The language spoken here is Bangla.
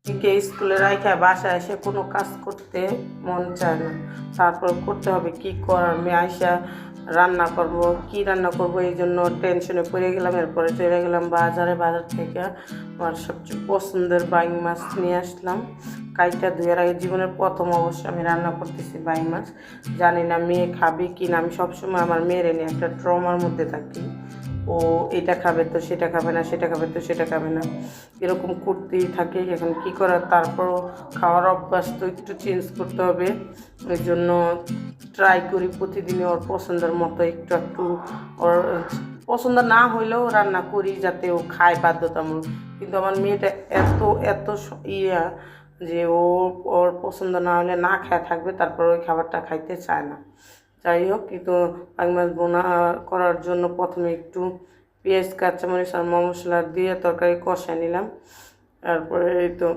একে স্কুলে রাইখা বাসায় এসে কোনো কাজ করতে মন চায় না, তারপর করতে হবে কি করার। মেয়ে আইসা রান্না করব, কি রান্না করব এই জন্য টেনশনে পড়ে গেলাম। এরপরে চলে গেলাম বাজারে, বাজার থেকে আমার সবচেয়ে পছন্দের বাইং মাছ নিয়ে আসলাম। কাইটা ধুয়ে আগে জীবনের প্রথম অবশ্যই আমি রান্না করতেছি বাইং মাছ। জানি না মেয়ে খাবে কি না, আমি সবসময় আমার মেয়ের নিয়ে একটা ট্রমার মধ্যে থাকি। ও এটা খাবে তো সেটা খাবে না, সেটা খাবে তো সেটা খাবে না, এরকম করতেই থাকে। এখন কি করার, তারপরও খাওয়ার অভ্যাস তো একটু চেঞ্জ করতে হবে। ওই জন্য ট্রাই করি প্রতিদিনই ওর পছন্দের মতো একটু একটু, ওর পছন্দ না হইলেও রান্না করি যাতে ও খায় বাধ্যতামূলক। কিন্তু আমার মেয়েটা এত এত ইয়া যে ওর পছন্দ না হলে না খায় থাকবে, তারপর ওই খাবারটা খাইতে চায় না। যাই হোক, কিন্তু বাইং মাছ বোনা করার জন্য প্রথমে একটু পেঁয়াজ কাঁচামরিচ আর মশলা দিয়ে তরকারি কষায় নিলাম। তারপরে এই তো